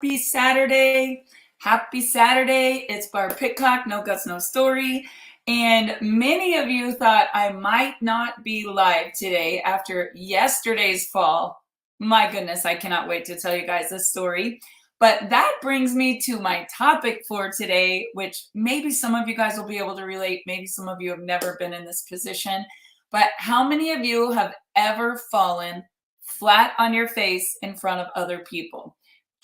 Happy Saturday. Happy Saturday. It's Barb Pitcock, No Guts, No Story. And many of you thought I might not be live today after yesterday's fall. My goodness, I cannot wait to tell you guys this story. But that brings me to my topic for today, which maybe some of you guys will be able to relate. Maybe some of you have never been in this position. But how many of you have ever fallen flat on your face in front of other people?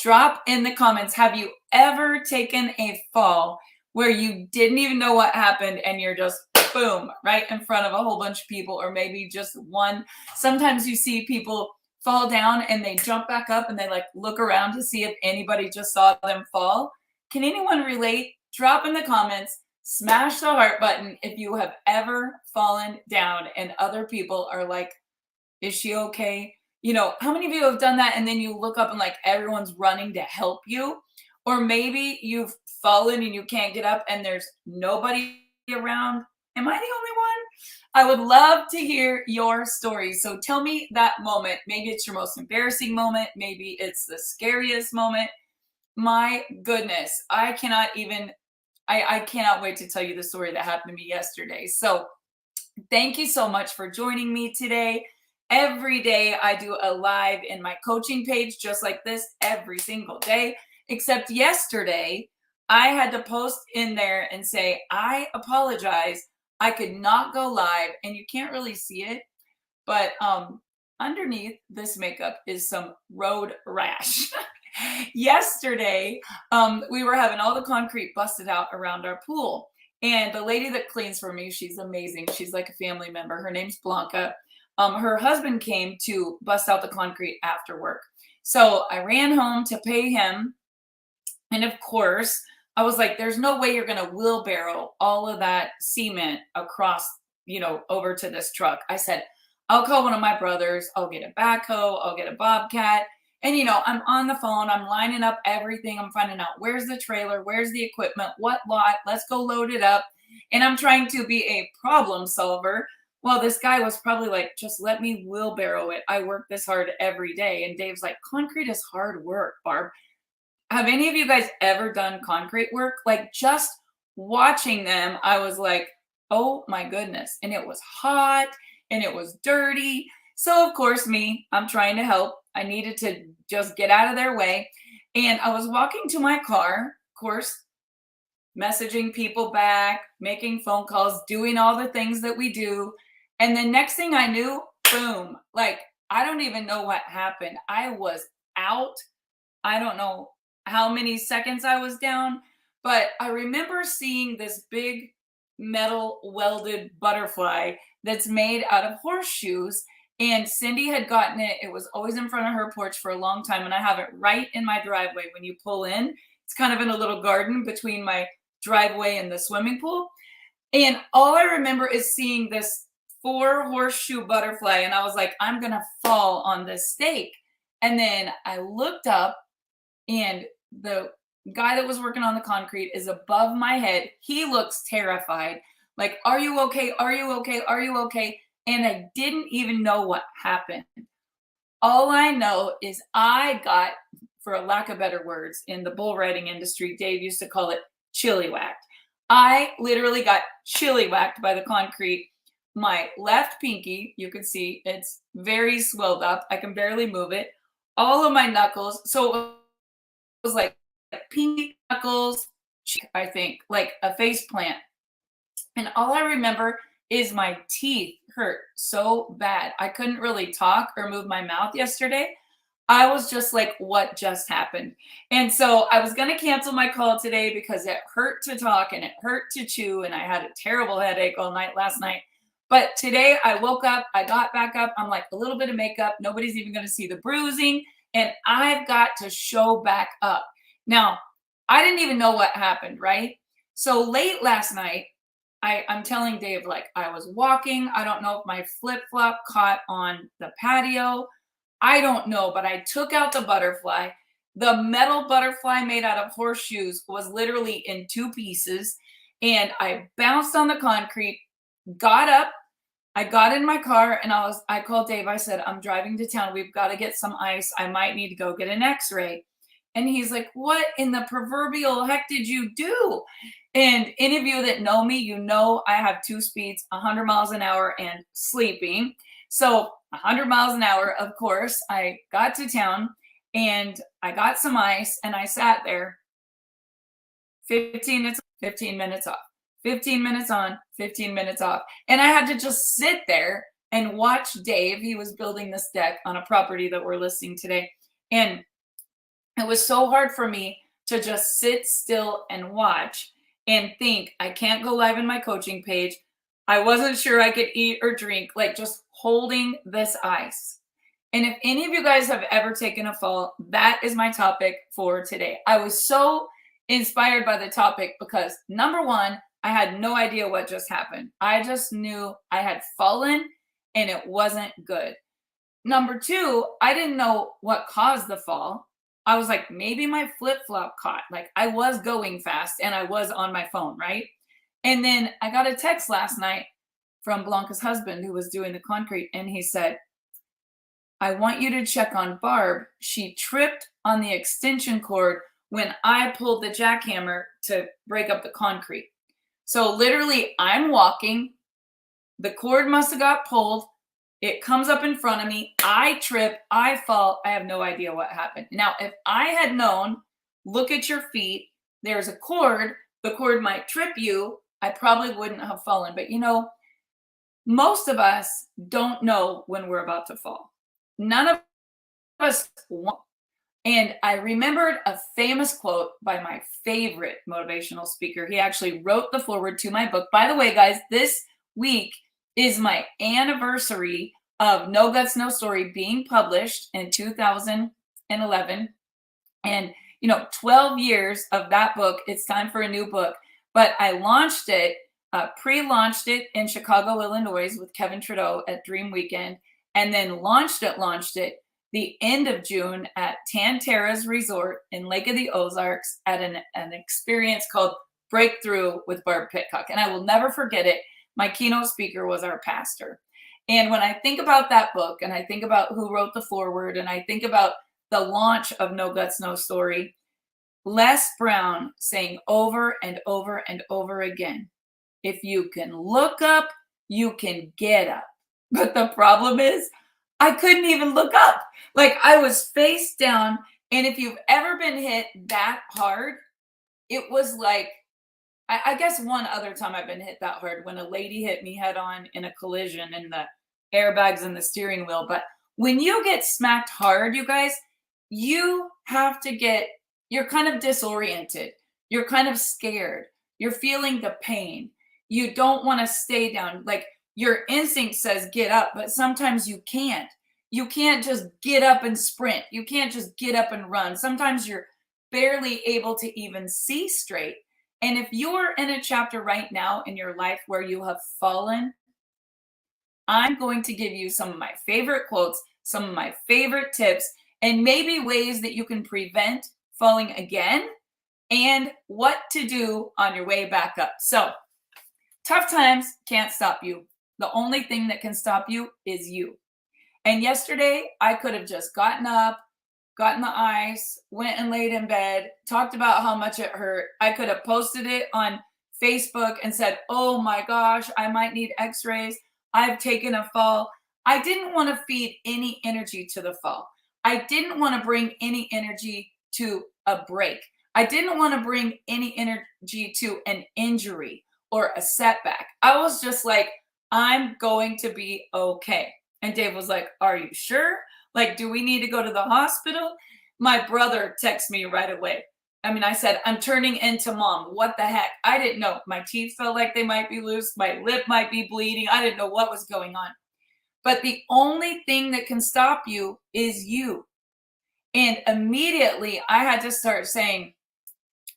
Drop in the comments, have you ever taken a fall where you didn't even know what happened and you're just boom, right in front of a whole bunch of people, or maybe just one? Sometimes you see people fall down and they jump back up and they like look around to see if anybody just saw them fall. Can anyone relate? Drop in the comments, smash the heart button if you have ever fallen down and other people are like, is she okay? How many of you have done that and then you look up and like everyone's running to help you? Or maybe you've fallen and you can't get up and there's nobody around. Am I the only one? I would love to hear your story. So tell me that moment. Maybe it's your most embarrassing moment. Maybe it's the scariest moment. My goodness, I cannot wait to tell you the story that happened to me yesterday. So thank you so much for joining me today. Every day I do a live in my coaching page just like this every single day, except yesterday I had to post in there and say, I apologize. I could not go live, and you can't really see it, but underneath this makeup is some road rash. Yesterday, we were having all the concrete busted out around our pool. And the lady that cleans for me, she's amazing. She's like a family member. Her name's Blanca. Her husband came to bust out the concrete after work. So I ran home to pay him. And of course, I was like, there's no way you're going to wheelbarrow all of that cement across, over to this truck. I said, I'll call one of my brothers. I'll get a backhoe. I'll get a bobcat. And, I'm on the phone. I'm lining up everything. I'm finding out where's the trailer, where's the equipment, what lot, let's go load it up. And I'm trying to be a problem solver. Well, this guy was probably like, just let me wheelbarrow it. I work this hard every day. And Dave's like, concrete is hard work, Barb. Have any of you guys ever done concrete work? Like just watching them, I was like, oh my goodness. And it was hot and it was dirty. So of course I'm trying to help. I needed to just get out of their way. And I was walking to my car, of course, messaging people back, making phone calls, doing all the things that we do. And the next thing I knew, boom, like I don't even know what happened. I was out. I don't know how many seconds I was down, but I remember seeing this big metal welded butterfly that's made out of horseshoes. And Cindy had gotten it. It was always in front of her porch for a long time. And I have it right in my driveway. When you pull in, it's kind of in a little garden between my driveway and the swimming pool. And all I remember is seeing this 4 horseshoe butterfly. And I was like, I'm going to fall on this stake. And then I looked up and the guy that was working on the concrete is above my head. He looks terrified. Like, are you okay? Are you okay? Are you okay? And I didn't even know what happened. All I know is I got, for a lack of better words, in the bull riding industry, Dave used to call it chili whacked. I literally got chili whacked by the concrete. My left pinky, you can see it's very swelled up. I can barely move it. All of my knuckles. So it was like pinky knuckles, I think, like a face plant. And all I remember is my teeth hurt so bad. I couldn't really talk or move my mouth yesterday. I was just like, what just happened? And so I was going to cancel my call today because it hurt to talk and it hurt to chew. And I had a terrible headache all night last night. But today I woke up, I got back up. I'm like, a little bit of makeup. Nobody's even going to see the bruising. And I've got to show back up. Now, I didn't even know what happened, right? So late last night, I'm telling Dave, like, I was walking. I don't know if my flip-flop caught on the patio. I don't know, but I took out the butterfly. The metal butterfly made out of horseshoes was literally in 2 pieces. And I bounced on the concrete, got up. I got in my car and I called Dave. I said, I'm driving to town. We've got to get some ice. I might need to go get an x-ray. And he's like, what in the proverbial heck did you do? And any of you that know me, you know I have two speeds, 100 miles an hour and sleeping. So 100 miles an hour, of course, I got to town and I got some ice and I sat there 15 minutes, 15 minutes off, 15 minutes on, 15 minutes off. And I had to just sit there and watch Dave. He was building this deck on a property that we're listing today. And it was so hard for me to just sit still and watch and think, I can't go live in my coaching page. I wasn't sure I could eat or drink, like just holding this ice. And if any of you guys have ever taken a fall, that is my topic for today. I was so inspired by the topic because number one, I had no idea what just happened. I just knew I had fallen and it wasn't good. Number two, I didn't know what caused the fall. I was like, maybe my flip-flop caught. Like I was going fast and I was on my phone, right? And then I got a text last night from Blanca's husband who was doing the concrete. And he said, I want you to check on Barb. She tripped on the extension cord when I pulled the jackhammer to break up the concrete. So literally I'm walking, the cord must have got pulled. It comes up in front of me. I trip, I fall. I have no idea what happened. Now, if I had known, look at your feet, there's a cord, the cord might trip you, I probably wouldn't have fallen. But you know, most of us don't know when we're about to fall. None of us want. And I remembered a famous quote by my favorite motivational speaker. He actually wrote the foreword to my book. By the way, guys, this week is my anniversary of No Guts, No Story being published in 2011. And, 12 years of that book, it's time for a new book. But I launched it, pre-launched it in Chicago, Illinois with Kevin Trudeau at Dream Weekend, and then launched it the end of June at Tan Terrace Resort in Lake of the Ozarks at an experience called Breakthrough with Barb Pitcock. And I will never forget it. My keynote speaker was our pastor. And when I think about that book and I think about who wrote the foreword and I think about the launch of No Guts, No Story, Les Brown saying over and over and over again, if you can look up, you can get up. But the problem is I couldn't even look up. Like I was face down. And if you've ever been hit that hard, it was like, I guess one other time I've been hit that hard when a lady hit me head on in a collision and the airbags and the steering wheel. But when you get smacked hard, you guys, you have to you're kind of disoriented. You're kind of scared. You're feeling the pain. You don't want to stay down. Like your instinct says get up, but sometimes you can't. You can't just get up and sprint. You can't just get up and run. Sometimes you're barely able to even see straight. And if you're in a chapter right now in your life where you have fallen, I'm going to give you some of my favorite quotes, some of my favorite tips, and maybe ways that you can prevent falling again and what to do on your way back up. So, tough times can't stop you. The only thing that can stop you is you. And yesterday, I could have just gotten up, gotten the ice, went and laid in bed, talked about how much it hurt. I could have posted it on Facebook and said, oh my gosh, I might need x-rays. I've taken a fall. I didn't want to feed any energy to the fall. I didn't want to bring any energy to a break. I didn't want to bring any energy to an injury or a setback. I was just like, I'm going to be okay. And Dave was like, are you sure? Like, do we need to go to the hospital? My brother texted me right away. I said, I'm turning into mom. What the heck? I didn't know. My teeth felt like they might be loose. My lip might be bleeding. I didn't know what was going on. But the only thing that can stop you is you. And immediately I had to start saying,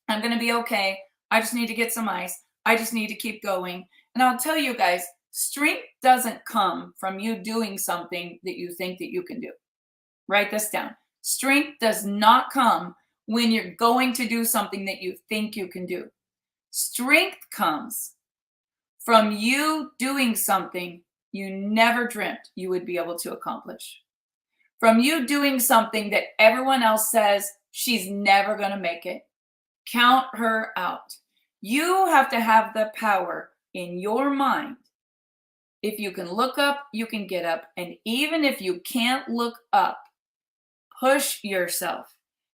I'm going to be okay. I just need to get some ice. I just need to keep going. And I'll tell you guys, strength doesn't come from you doing something that you think that you can do. Write this down. Strength does not come when you're going to do something that you think you can do. Strength comes from you doing something you never dreamt you would be able to accomplish. From you doing something that everyone else says she's never going to make it. Count her out. You have to have the power in your mind. If you can look up, you can get up. And even if you can't look up, push yourself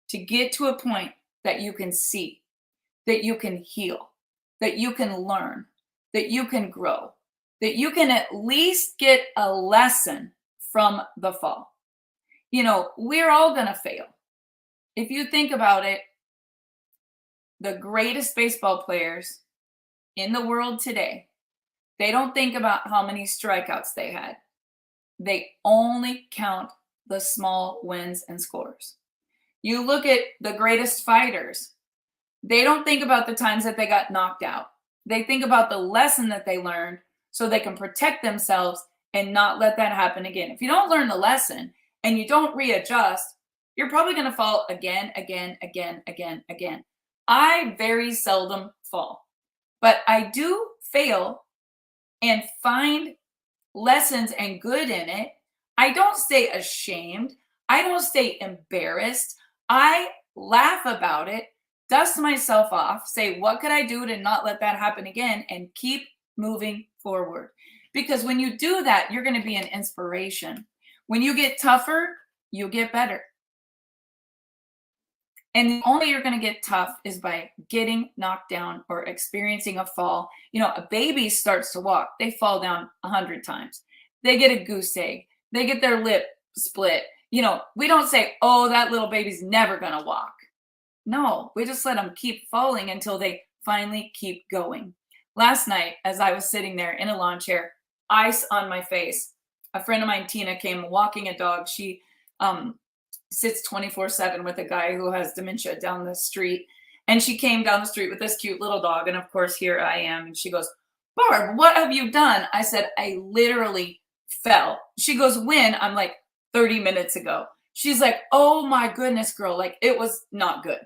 to get to a point that you can see, that you can heal, that you can learn, that you can grow, that you can at least get a lesson from the fall. You know, we're all going to fail. If you think about it, the greatest baseball players in the world today, they don't think about how many strikeouts they had. They only count the small wins and scores. You look at the greatest fighters, they don't think about the times that they got knocked out. They think about the lesson that they learned so they can protect themselves and not let that happen again. If you don't learn the lesson and you don't readjust, you're probably going to fall again. I very seldom fall, but I do fail and find lessons and good in it. I don't stay ashamed. I don't stay embarrassed. I laugh about it, dust myself off, say, what could I do to not let that happen again, and keep moving forward. Because when you do that, you're going to be an inspiration. When you get tougher, you get better. And the only way you're going to get tough is by getting knocked down or experiencing a fall. You know, a baby starts to walk, they fall down 100 times. They get a goose egg. They get their lip split. You know, we don't say, oh, that little baby's never going to walk. No, we just let them keep falling until they finally keep going. Last night, as I was sitting there in a lawn chair, ice on my face, a friend of mine, Tina, came walking a dog. She sits 24/7 with a guy who has dementia down the street. And she came down the street with this cute little dog. And of course, here I am. And she goes, Barb, what have you done? I said, I literally fell. She goes, when? I'm like, 30 minutes ago. She's like, oh my goodness, girl. Like, it was not good.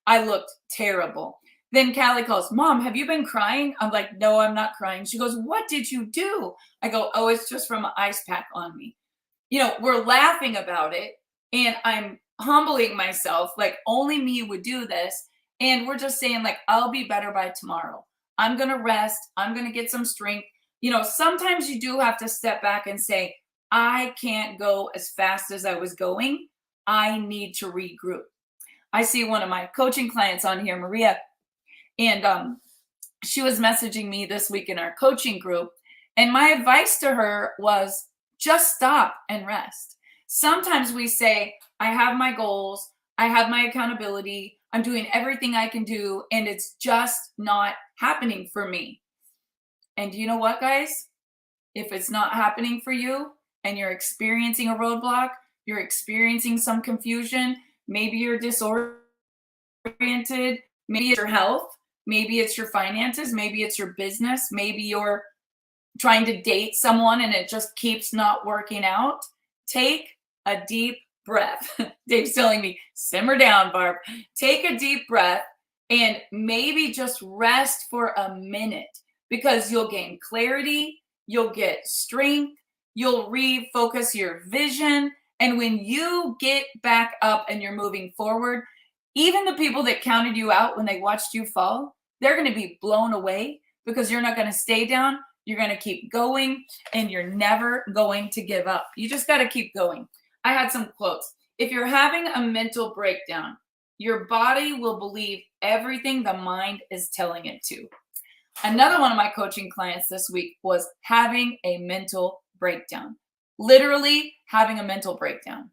I looked terrible. Then Callie calls, Mom, have you been crying? I'm like, no, I'm not crying. She goes, what did you do? I go, oh, it's just from an ice pack on me. You know, we're laughing about it. And I'm humbling myself, like only me would do this. And we're just saying, like, I'll be better by tomorrow. I'm going to rest. I'm going to get some strength. You know, sometimes you do have to step back and say, I can't go as fast as I was going. I need to regroup. I see one of my coaching clients on here, Maria, and she was messaging me this week in our coaching group. And my advice to her was just stop and rest. Sometimes we say, I have my goals, I have my accountability, I'm doing everything I can do, and it's just not happening for me. And you know what, guys? If it's not happening for you and you're experiencing a roadblock, you're experiencing some confusion, maybe you're disoriented, maybe it's your health, maybe it's your finances, maybe it's your business, maybe you're trying to date someone and it just keeps not working out, take a deep breath. Dave's telling me, simmer down, Barb. Take a deep breath and maybe just rest for a minute, because you'll gain clarity, you'll get strength, you'll refocus your vision. And when you get back up and you're moving forward, even the people that counted you out when they watched you fall, they're going to be blown away, because you're not going to stay down. You're going to keep going, and you're never going to give up. You just got to keep going. I had some quotes. If you're having a mental breakdown, your body will believe everything the mind is telling it to. Another one of my coaching clients this week was having a mental breakdown, literally having a mental breakdown.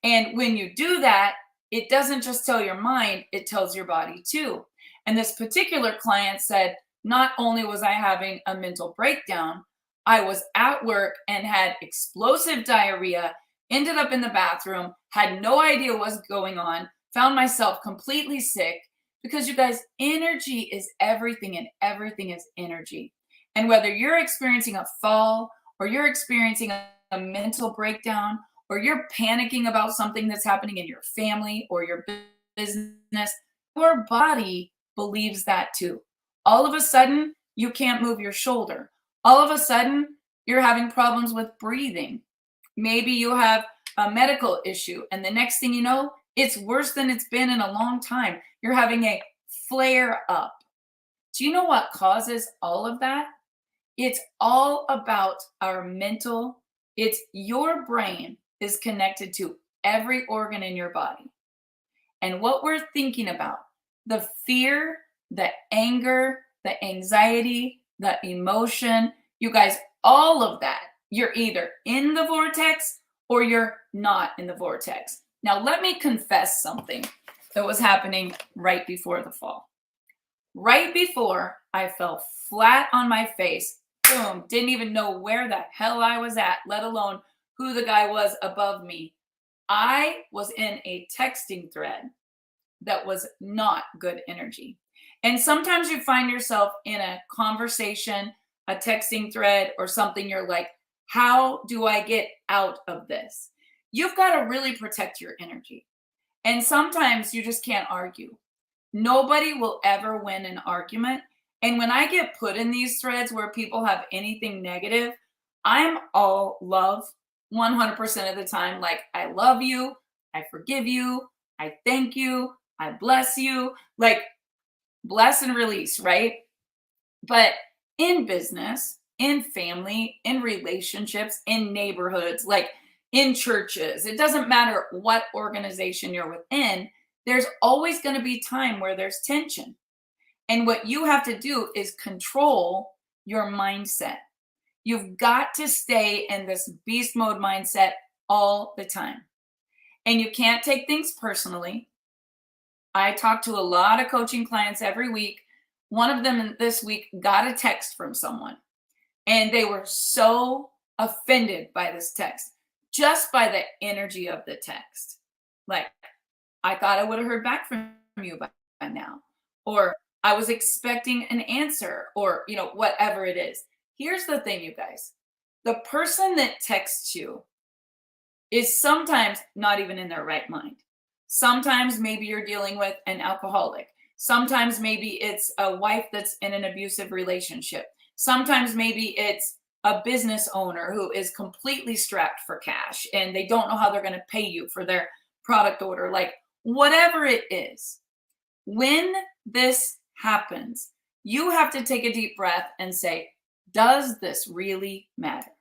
And when you do that, it doesn't just tell your mind, it tells your body too. And this particular client said, not only was I having a mental breakdown, I was at work and had explosive diarrhea, ended up in the bathroom, had no idea what was going on, found myself completely sick, because you guys, energy is everything, and everything is energy. And whether you're experiencing a fall, or you're experiencing a mental breakdown, or you're panicking about something that's happening in your family or your business, your body believes that too. All of a sudden, you can't move your shoulder. All of a sudden, you're having problems with breathing. Maybe you have a medical issue, and the next thing you know, It's worse than it's been in a long time. You're having a flare up. Do you know what causes all of that? It's all about our mental. It's your brain is connected to every organ in your body. And what we're thinking about, the fear, the anger, the anxiety, the emotion, you guys, all of that, you're either in the vortex or you're not in the vortex. Now, let me confess something that was happening right before the fall. Right before I fell flat on my face, boom, didn't even know where the hell I was at, let alone who the guy was above me. I was in a texting thread that was not good energy. And sometimes you find yourself in a conversation, a texting thread, or something, you're like, how do I get out of this? You've got to really protect your energy. And sometimes you just can't argue. Nobody will ever win an argument. And when I get put in these threads where people have anything negative, I'm all love 100% of the time. Like, I love you. I forgive you. I thank you. I bless you. Like, bless and release, right? But in business, in family, in relationships, in neighborhoods, like in churches, it doesn't matter what organization you're within, there's always going to be time where there's tension. And what you have to do is control your mindset. You've got to stay in this beast mode mindset all the time. And you can't take things personally. I talk to a lot of coaching clients every week. One of them this week got a text from someone, and they were so offended by this text, just by the energy of the text. Like, I thought I would have heard back from you by now, or I was expecting an answer, or, whatever it is. Here's the thing, you guys. The person that texts you is sometimes not even in their right mind. Sometimes maybe you're dealing with an alcoholic. Sometimes maybe it's a wife that's in an abusive relationship. Sometimes maybe it's a business owner who is completely strapped for cash and they don't know how they're going to pay you for their product order. Like, whatever it is, when this happens, you have to take a deep breath and say, does this really matter?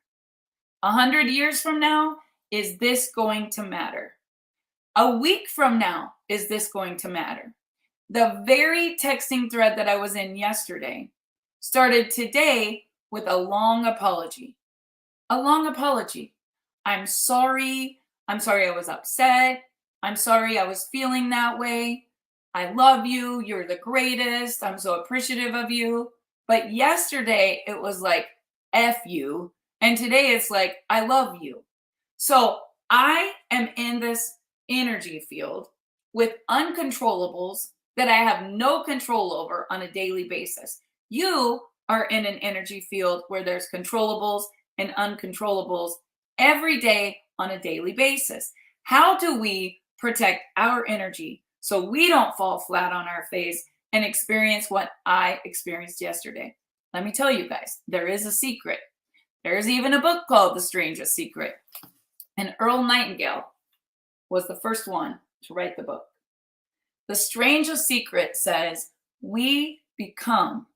100 years from now, is this going to matter? A week from now, is this going to matter? The very texting thread that I was in yesterday started today with a long apology. A long apology. I'm sorry. I'm sorry I was upset. I'm sorry I was feeling that way. I love you. You're the greatest. I'm so appreciative of you. But yesterday it was like, F you. And today it's like, I love you. So I am in this energy field with uncontrollables that I have no control over on a daily basis. You are in an energy field where there's controllables and uncontrollables every day on a daily basis. How do we protect our energy so we don't fall flat on our face and experience what I experienced yesterday? Let me tell you guys, there is a secret. There's even a book called The Strangest Secret. And Earl Nightingale was the first one to write the book. The Strangest Secret says we become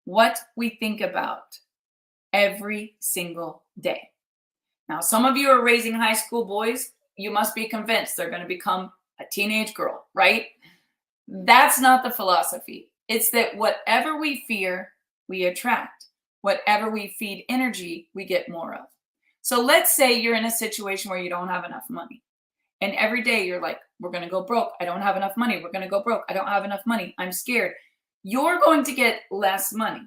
what we think about every single day. Now, some of you are raising high school boys. You must be convinced they're going to become a teenage girl, right? That's not the philosophy. It's that whatever we fear, we attract. Whatever we feed energy, we get more of. So let's say you're in a situation where you don't have enough money. And every day you're like, we're going to go broke. I don't have enough money. We're going to go broke. I don't have enough money. I'm scared. You're going to get less money.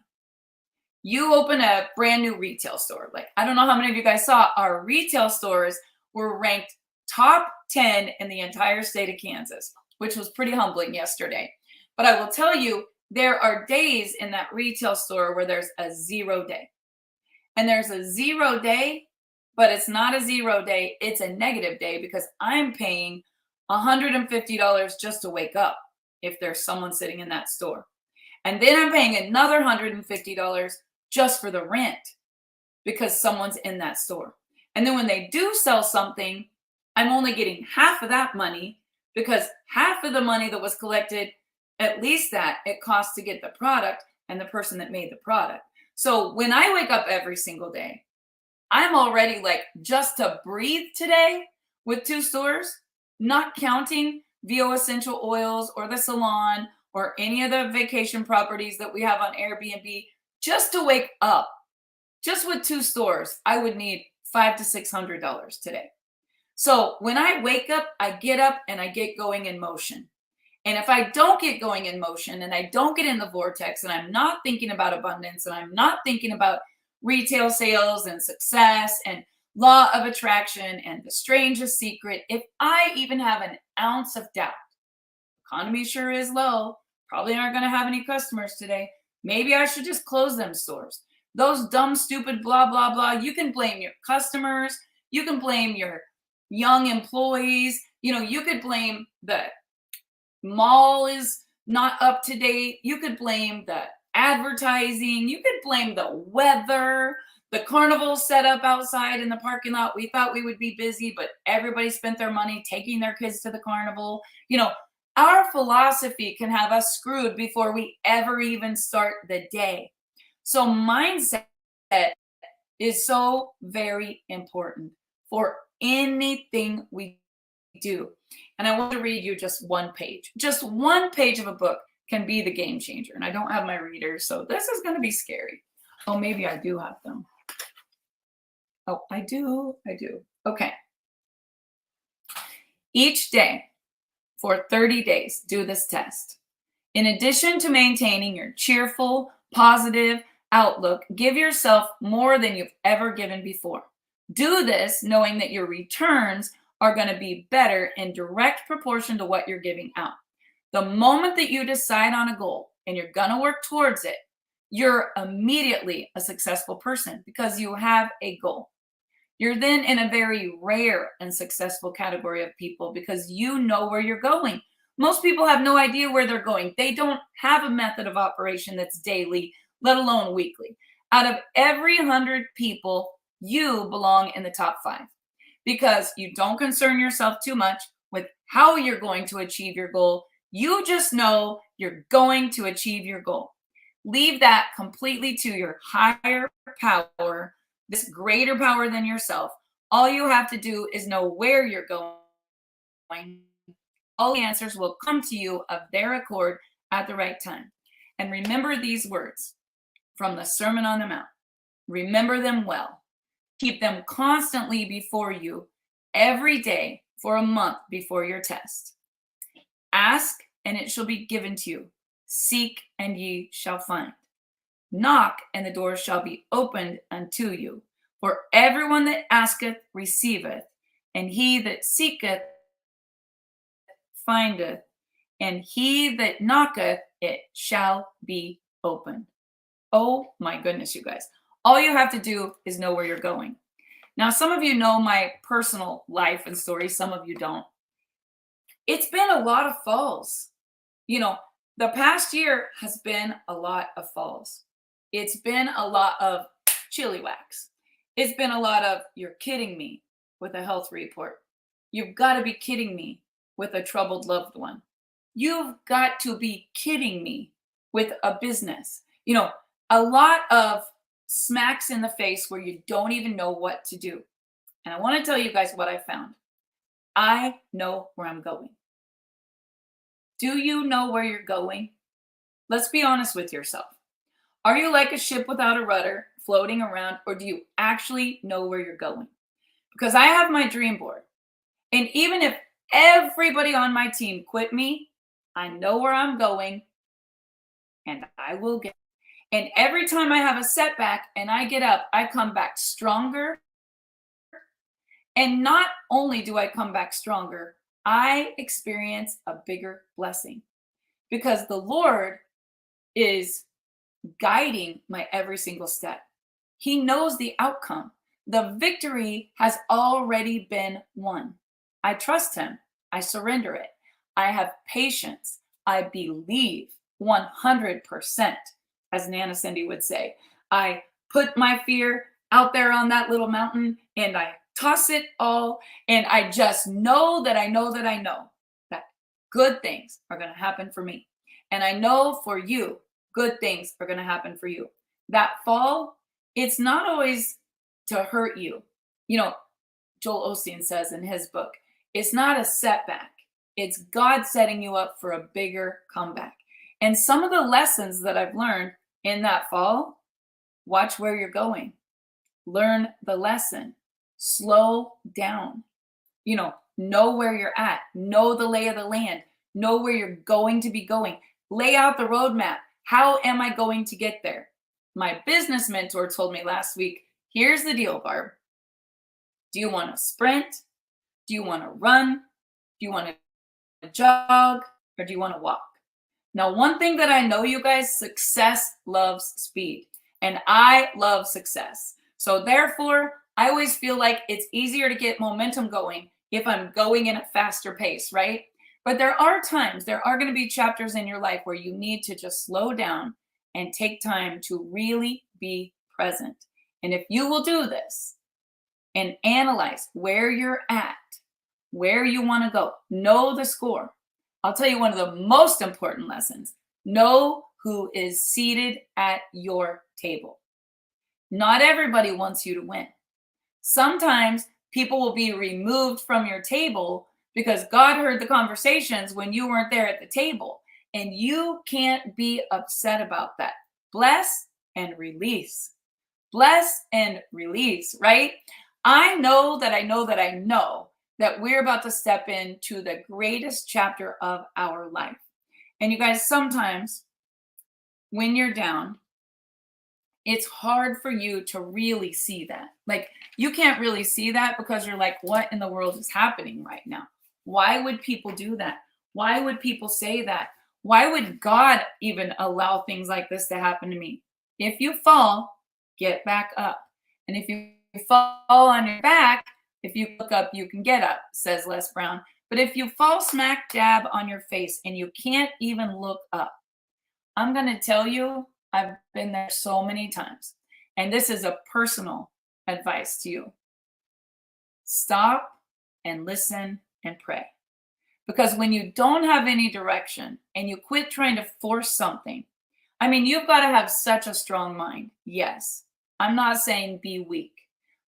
You open a brand new retail store. Like, I don't know how many of you guys saw our retail stores were ranked top 10 in the entire state of Kansas, which was pretty humbling yesterday. But I will tell you, there are days in that retail store where there's a 0 day. And there's a 0 day, but it's not a 0 day. It's a negative day because I'm paying $150 just to wake up if there's someone sitting in that store. And then I'm paying another $150 just for the rent because someone's in that store. And then when they do sell something, I'm only getting half of that money because half of the money that was collected, at least that it costs to get the product and the person that made the product. So when I wake up every single day, I'm already like, just to breathe today with 2 stores, not counting VO Essential Oils or the salon or any of the vacation properties that we have on Airbnb, just to wake up, just with 2 stores, I would need $500 to $600 today. So when I wake up, I get up and I get going in motion. And if I don't get going in motion and I don't get in the vortex and I'm not thinking about abundance and I'm not thinking about retail sales and success and law of attraction and the strangest secret, if I even have an ounce of doubt, economy sure is low, probably aren't going to have any customers today. Maybe I should just close them stores. Those dumb, stupid, blah, blah, blah. You can blame your customers. You can blame your young employees. You could blame the mall is not up to date. You could blame the advertising. You could blame the weather, the carnival set up outside in the parking lot. We thought we would be busy, but everybody spent their money taking their kids to the carnival. Our philosophy can have us screwed before we ever even start the day. So mindset is so very important for anything we do. And I want to read you just one page. Just one page of a book can be the game changer. And I don't have my readers, so this is going to be scary. Oh, maybe I do have them. Oh, I do. Okay. Each day for 30 days, do this test. In addition to maintaining your cheerful, positive outlook, give yourself more than you've ever given before. Do this knowing that your returns are going to be better in direct proportion to what you're giving out. The moment that you decide on a goal and you're going to work towards it, you're immediately a successful person because you have a goal. You're then in a very rare and successful category of people because you know where you're going. Most people have no idea where they're going. They don't have a method of operation that's daily, let alone weekly. Out of every 100 people, you belong in the top 5 because you don't concern yourself too much with how you're going to achieve your goal. You just know you're going to achieve your goal. Leave that completely to your higher power, this greater power than yourself. All you have to do is know where you're going. All the answers will come to you of their accord at the right time. And remember these words from the Sermon on the Mount. Remember them well. Keep them constantly before you every day for a month before your test. Ask, and it shall be given to you. Seek, and ye shall find. Knock, and the door shall be opened unto you. For everyone that asketh receiveth, and he that seeketh findeth, and he that knocketh it shall be opened. Oh my goodness, you guys. All you have to do is know where you're going. Now, some of you know my personal life and story. Some of you don't. It's been a lot of falls. The past year has been a lot of falls. It's been a lot of chili wax. It's been a lot of, you're kidding me, with a health report. You've got to be kidding me with a troubled loved one. You've got to be kidding me with a business. A lot of smacks in the face where you don't even know what to do. And I want to tell you guys what I found. I know where I'm going. Do you know where you're going? Let's be honest with yourself. Are you like a ship without a rudder floating around, or do you actually know where you're going? Because I have my dream board. And even if everybody on my team quit me, I know where I'm going and I will get. And every time I have a setback and I get up, I come back stronger. And not only do I come back stronger, I experience a bigger blessing because the Lord is guiding my every single step. He knows the outcome. The victory has already been won. I trust him. I surrender it. I have patience. I believe 100%, as Nana Cindy would say. I put my fear out there on that little mountain and I toss it all, and I just know that I know that good things are going to happen for me. And I know for you, good things are going to happen for you. That fall, it's not always to hurt you. You know, Joel Osteen says in his book, it's not a setback. It's God setting you up for a bigger comeback. And some of the lessons that I've learned in that fall, watch where you're going. Learn the lesson. Slow down. Know where you're at. Know the lay of the land. Know where you're going to be going. Lay out the roadmap. How am I going to get there? My business mentor told me last week, here's the deal, Barb. Do you want to sprint? Do you want to run? Do you want to jog? Or do you want to walk? Now, one thing that I know, you guys, success loves speed. And I love success. So therefore, I always feel like it's easier to get momentum going if I'm going in a faster pace, right? But there are going to be chapters in your life where you need to just slow down and take time to really be present. And if you will do this and analyze where you're at, where you want to go, know the score. I'll tell you one of the most important lessons. Know who is seated at your table. Not everybody wants you to win. Sometimes people will be removed from your table because God heard the conversations when you weren't there at the table. And you can't be upset about that. Bless and release. Bless and release, right? I know that we're about to step into the greatest chapter of our life. And you guys, sometimes when you're down, it's hard for you to really see that. Like, you can't really see that because you're like, what in the world is happening right now? Why would people do that? Why would people say that? Why would God even allow things like this to happen to me? If you fall, get back up. And if you fall on your back, if you look up, you can get up, says Les Brown. But if you fall smack dab on your face and you can't even look up, I'm going to tell you, I've been there so many times. And this is a personal advice to you. Stop and listen and pray. Because when you don't have any direction and you quit trying to force something, I mean, you've got to have such a strong mind. Yes, I'm not saying be weak.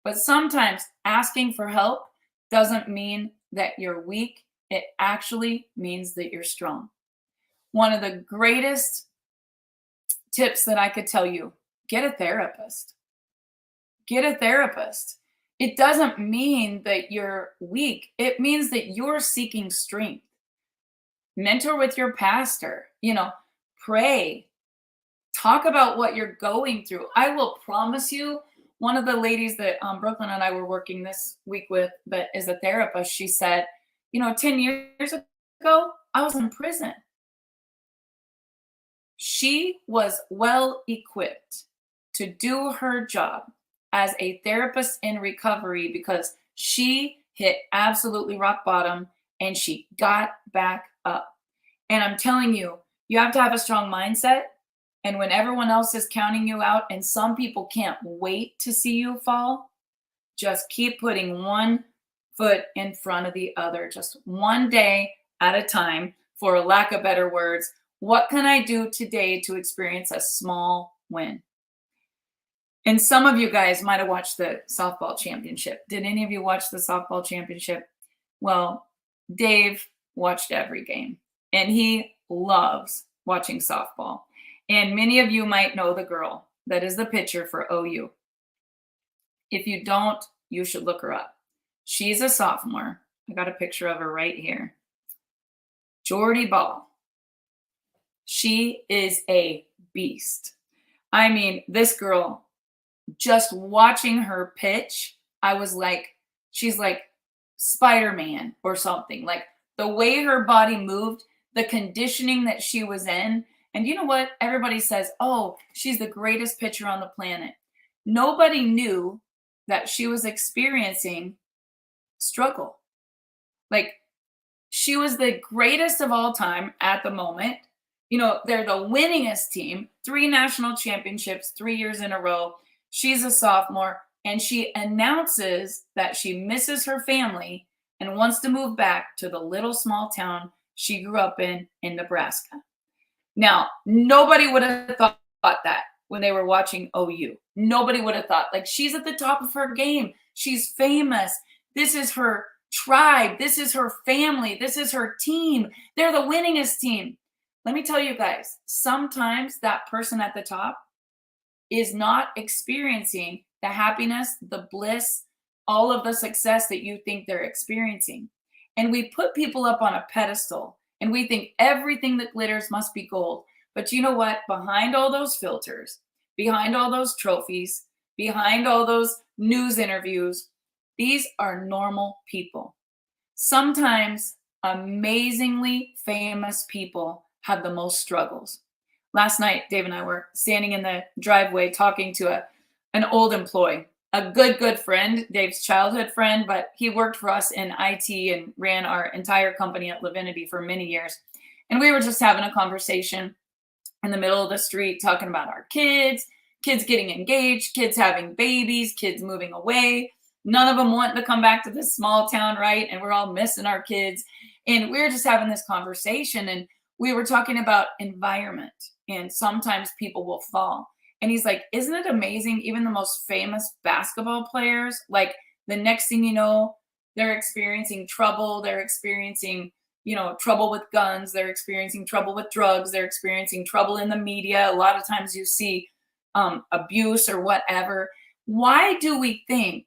But sometimes asking for help doesn't mean that you're weak. It actually means that you're strong. One of the greatest tips that I could tell you, get a therapist. Get a therapist. It doesn't mean that you're weak. It means that you're seeking strength. Mentor with your pastor, pray. Talk about what you're going through. I will promise you, one of the ladies that Brooklyn and I were working this week with that is a therapist, she said, 10 years ago, I was in prison. She was well equipped to do her job as a therapist in recovery because she hit absolutely rock bottom and she got back up. And I'm telling you, you have to have a strong mindset. And when everyone else is counting you out and some people can't wait to see you fall, just keep putting one foot in front of the other, just one day at a time, for a lack of better words. What can I do today to experience a small win? And some of you guys might have watched the softball championship. Did any of you watch the softball championship? Well, Dave watched every game and he loves watching softball. And many of you might know the girl that is the pitcher for OU. If you don't, you should look her up. She's a sophomore. I got a picture of her right here. Jordy Ball. She is a beast. I mean, this girl, just watching her pitch, I was like, she's like Spider-Man or something. Like the way her body moved, the conditioning that she was in. And you know what? Everybody says, oh, she's the greatest pitcher on the planet. Nobody knew that she was experiencing struggle. Like, she was the greatest of all time at the moment. They're the winningest team, 3 national championships, 3 years in a row. She's a sophomore, and she announces that she misses her family and wants to move back to the little small town she grew up in Nebraska. Now, nobody would have thought that when they were watching OU. Nobody would have thought, like, she's at the top of her game. She's famous. This is her tribe. This is her family. This is her team. They're the winningest team. Let me tell you guys, sometimes that person at the top is not experiencing the happiness, the bliss, all of the success that you think they're experiencing. And we put people up on a pedestal and we think everything that glitters must be gold. But you know what? Behind all those filters, behind all those trophies, behind all those news interviews, these are normal people. Sometimes amazingly famous people have the most struggles. Last night, Dave and I were standing in the driveway talking to an old employee, a good friend, Dave's childhood friend, but he worked for us in IT and ran our entire company at Lavinity for many years. And we were just having a conversation in the middle of the street talking about our kids getting engaged, kids having babies, kids moving away. None of them wanting to come back to this small town, right? And we're all missing our kids. And we were just having this conversation and we were talking about environment, and sometimes people will fall. And he's like, isn't it amazing? Even the most famous basketball players, like the next thing you know, they're experiencing trouble. They're experiencing, trouble with guns. They're experiencing trouble with drugs. They're experiencing trouble in the media. A lot of times you see abuse or whatever. Why do we think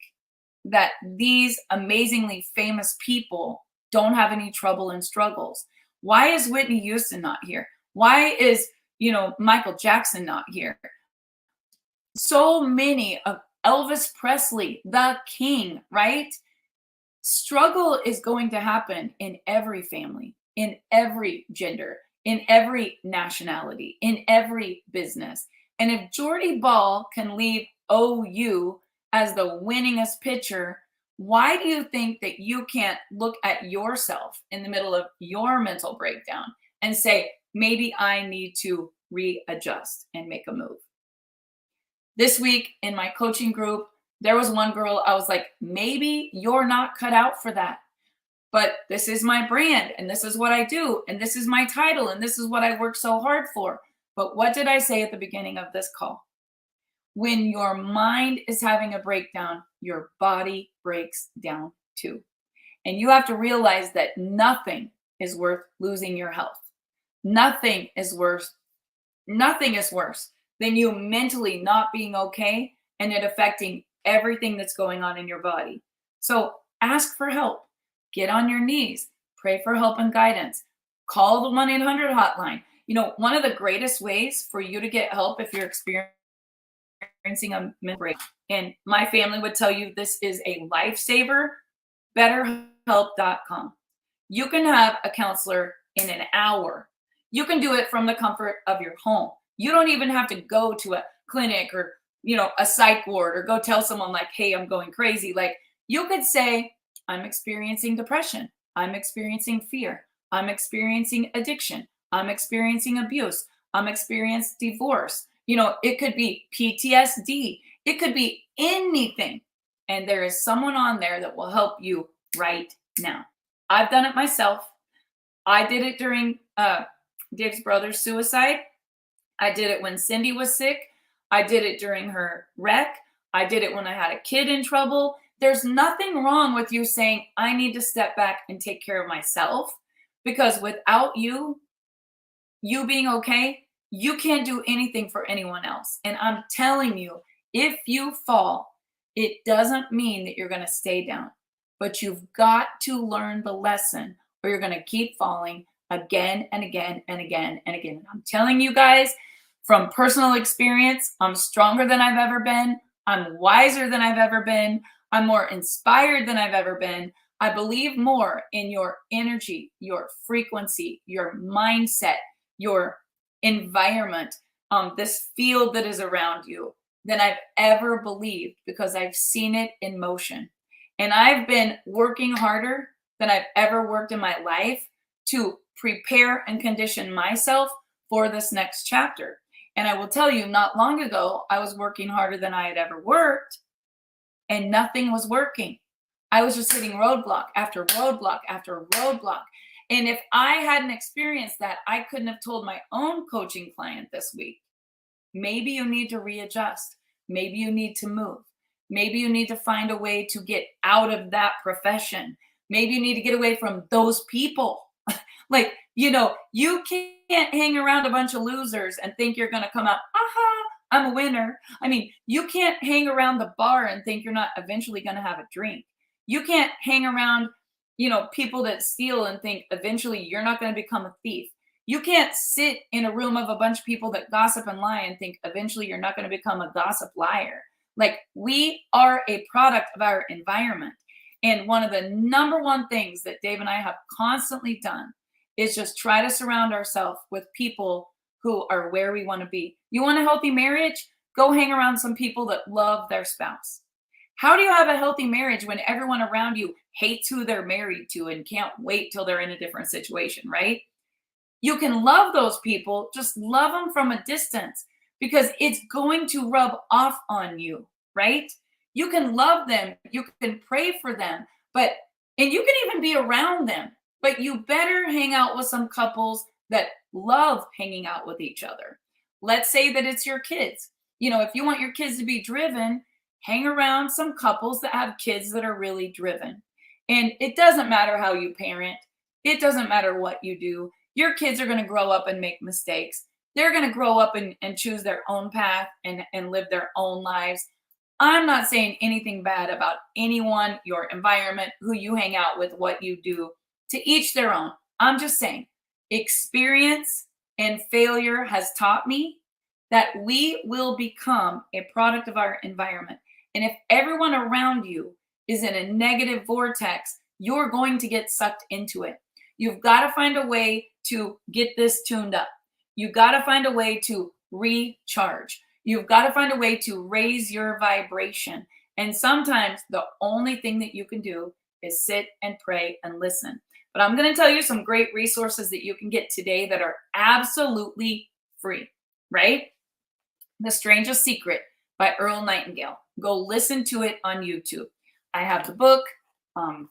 that these amazingly famous people don't have any trouble and struggles? Why is Whitney Houston not here? Why is, Michael Jackson not here? So many of Elvis Presley, the king, right? Struggle is going to happen in every family, in every gender, in every nationality, in every business. And if Jordy Ball can leave OU as the winningest pitcher, why do you think that you can't look at yourself in the middle of your mental breakdown and say, maybe I need to readjust and make a move? This week in my coaching group, there was one girl, I was like, maybe you're not cut out for that, but this is my brand and this is what I do and this is my title and this is what I work so hard for. But what did I say at the beginning of this call? When your mind is having a breakdown, your body breaks down too. And you have to realize that nothing is worth losing your health. Nothing is worse than you mentally not being okay and it affecting everything that's going on in your body. So ask for help. Get on your knees. Pray for help and guidance. Call the 1-800 hotline. One of the greatest ways for you to get help if you're experiencing a mental break, and my family would tell you this is a lifesaver, BetterHelp.com. You can have a counselor in an hour. You can do it from the comfort of your home. You don't even have to go to a clinic or a psych ward or go tell someone like, hey, I'm going crazy. Like, you could say, I'm experiencing depression. I'm experiencing fear. I'm experiencing addiction. I'm experiencing abuse. I'm experiencing divorce. It could be PTSD. It could be anything. And there is someone on there that will help you right now. I've done it myself. I did it during Dave's brother's suicide. I did it when Cindy was sick. I did it during her wreck. I did it when I had a kid in trouble. There's nothing wrong with you saying, I need to step back and take care of myself, because without you being okay, you can't do anything for anyone else. And I'm telling you, if you fall, it doesn't mean that you're going to stay down, but you've got to learn the lesson or you're going to keep falling again and again and again and again. I'm telling you guys from personal experience, I'm stronger than I've ever been. I'm wiser than I've ever been. I'm more inspired than I've ever been. I believe more in your energy, your frequency, your mindset, your environment, this field that is around you than I've ever believed, because I've seen it in motion. And I've been working harder than I've ever worked in my life to prepare and condition myself for this next chapter. And I will tell you, not long ago, I was working harder than I had ever worked, and nothing was working. I was just hitting roadblock after roadblock after roadblock. And if I hadn't experienced that, I couldn't have told my own coaching client this week, maybe you need to readjust. Maybe you need to move. Maybe you need to find a way to get out of that profession. Maybe you need to get away from those people. Like, you can't hang around a bunch of losers and think you're going to come out, aha, I'm a winner. I mean, you can't hang around the bar and think you're not eventually going to have a drink. You can't hang around, people that steal and think eventually you're not going to become a thief. You can't sit in a room of a bunch of people that gossip and lie and think eventually you're not going to become a gossip liar. Like, we are a product of our environment. And one of the number one things that Dave and I have constantly done is just try to surround ourselves with people who are where we want to be. You want a healthy marriage? Go hang around some people that love their spouse. How do you have a healthy marriage when everyone around you hates who they're married to and can't wait till they're in a different situation, right? You can love those people, just love them from a distance because it's going to rub off on you, right? You can love them, you can pray for them, and you can even be around them, but you better hang out with some couples that love hanging out with each other. Let's say that it's your kids. If you want your kids to be driven, hang around some couples that have kids that are really driven. And it doesn't matter how you parent. It doesn't matter what you do. Your kids are going to grow up and make mistakes. They're going to grow up and choose their own path and live their own lives. I'm not saying anything bad about anyone, your environment, who you hang out with, what you do. To each their own. I'm just saying, experience and failure has taught me that we will become a product of our environment. And if everyone around you is in a negative vortex, you're going to get sucked into it. You've got to find a way to get this tuned up. You've got to find a way to recharge. You've got to find a way to raise your vibration. And sometimes the only thing that you can do is sit and pray and listen. But I'm going to tell you some great resources that you can get today that are absolutely free, right? The Strangest Secret by Earl Nightingale. Go listen to it on YouTube. I have the book.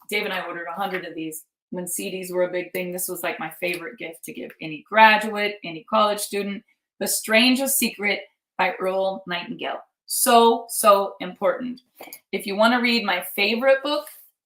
Dave and I ordered 100 of these when CDs were a big thing. This was like my favorite gift to give any graduate, any college student. The Strangest Secret by Earl Nightingale. So, so important. If you want to read my favorite book,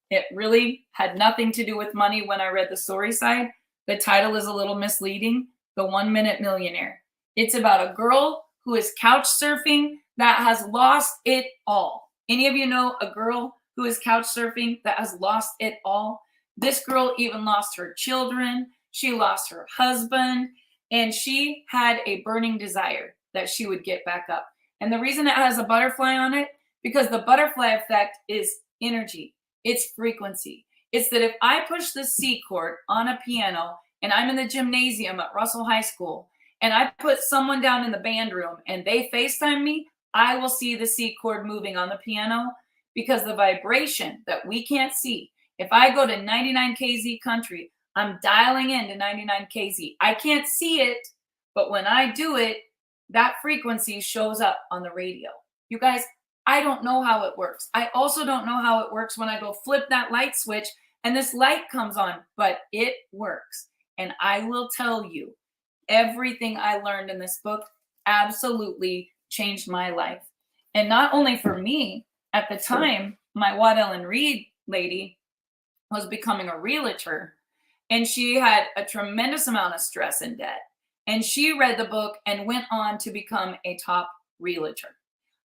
it really had nothing to do with money when I read the story side. The title is a little misleading. The 1 Minute Millionaire. It's about a girl who is couch surfing that has lost it all. Any of you know a girl who is couch surfing that has lost it all? This girl even lost her children. She lost her husband, and she had a burning desire that she would get back up. And the reason it has a butterfly on it, because the butterfly effect is energy. It's frequency. It's that if I push the C chord on a piano and I'm in the gymnasium at Russell High School and I put someone down in the band room and they FaceTime me, I will see the C chord moving on the piano because the vibration that we can't see. If I go to 99 KZ country, I'm dialing into 99 KZ. I can't see it, but when I do it, that frequency shows up on the radio. You guys, I don't know how it works. I also don't know how it works when I go flip that light switch and this light comes on, but it works. And I will tell you, everything I learned in this book absolutely changed my life. And not only for me, at the time, my Waddell and Reed lady was becoming a realtor, and she had a tremendous amount of stress and debt. And she read the book and went on to become a top realtor.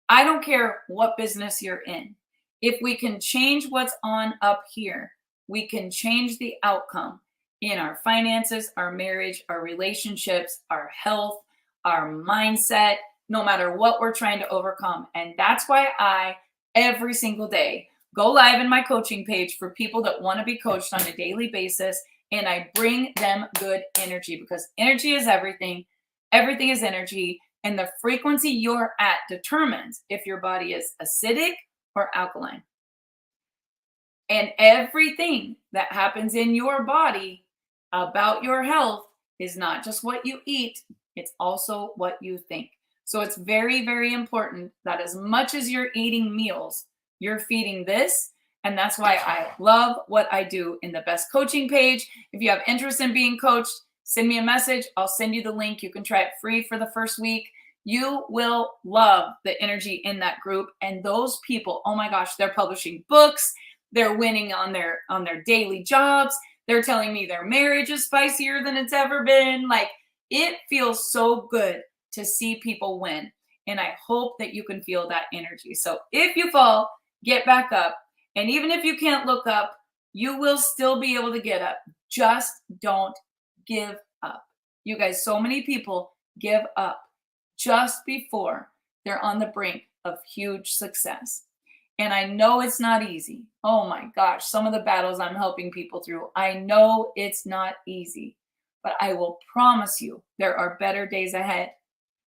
I don't care what business you're in. If we can change what's on up here, we can change the outcome in our finances, our marriage, our relationships, our health, our mindset, no matter what we're trying to overcome. And that's why I, every single day, go live in my coaching page for people that want to be coached on a daily basis. And I bring them good energy because energy is everything. Everything is energy. And the frequency you're at determines if your body is acidic or alkaline. And everything that happens in your body about your health is not just what you eat, it's also what you think. So it's very, very important that as much as you're eating meals, you're feeding this, And that's why I love what I do in the Best Coaching page. If you have interest in being coached, send me a message. I'll send you the link. You can try it free for the first week. You will love the energy in that group. And those people, oh my gosh, they're publishing books. They're winning on their daily jobs. They're telling me their marriage is spicier than it's ever been. Like, it feels so good to see people win. And I hope that you can feel that energy. So if you fall, get back up. And even if you can't look up, you will still be able to get up. Just don't give up. You guys, so many people give up just before they're on the brink of huge success. And I know it's not easy. Oh my gosh, some of the battles I'm helping people through, I know it's not easy, but I will promise you there are better days ahead.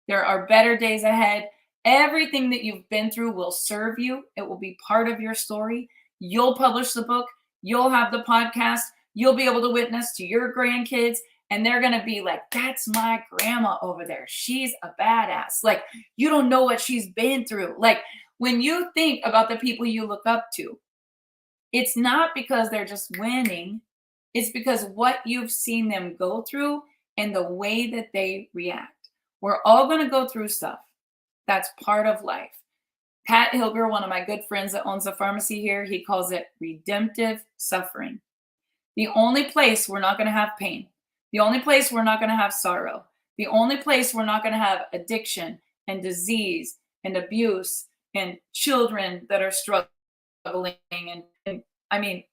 There are better days ahead. Everything that you've been through will serve you. It will be part of your story. You'll publish the book. You'll have the podcast. You'll be able to witness to your grandkids. And they're going to be like, that's my grandma over there. She's a badass. Like, you don't know what she's been through. Like, when you think about the people you look up to, it's not because they're just winning. It's because what you've seen them go through and the way that they react. We're all going to go through stuff. That's part of life. Pat Hilger, one of my good friends that owns a pharmacy here, he calls it redemptive suffering. The only place we're not going to have pain, the only place we're not going to have sorrow, the only place we're not going to have addiction and disease and abuse and children that are struggling. And I mean,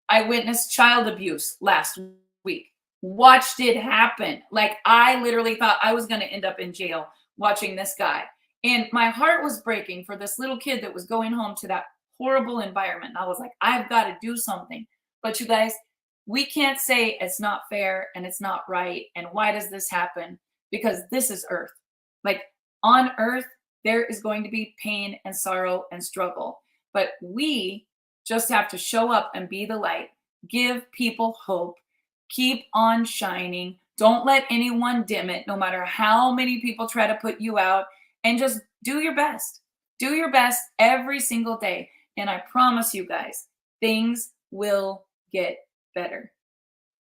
I witnessed child abuse last week, watched it happen. Like, I literally thought I was going to end up in jail watching this guy. And my heart was breaking for this little kid that was going home to that horrible environment. And I was like, I've got to do something. But you guys, we can't say it's not fair and it's not right. And why does this happen? Because this is earth. Like, on earth, there is going to be pain and sorrow and struggle. But we just have to show up and be the light, give people hope, keep on shining. Don't let anyone dim it, no matter how many people try to put you out. And just do your best. Do your best every single day. And I promise you guys, things will get better.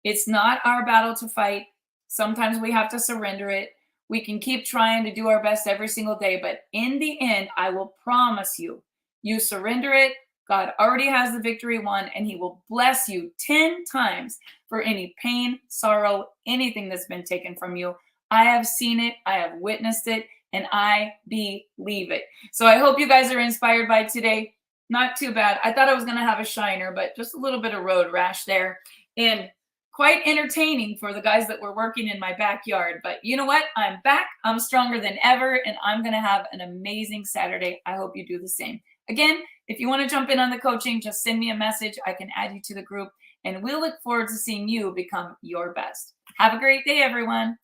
It's not our battle to fight. Sometimes we have to surrender it. We can keep trying to do our best every single day. But in the end, I will promise you, you surrender it. God already has the victory won, and he will bless you 10 times for any pain, sorrow, anything that's been taken from you. I have seen it. I have witnessed it. And I believe it. So I hope you guys are inspired by today. Not too bad. I thought I was going to have a shiner, but just a little bit of road rash there. And quite entertaining for the guys that were working in my backyard. But you know what? I'm back. I'm stronger than ever. And I'm going to have an amazing Saturday. I hope you do the same. Again, if you want to jump in on the coaching, just send me a message. I can add you to the group. And we'll look forward to seeing you become your best. Have a great day, everyone.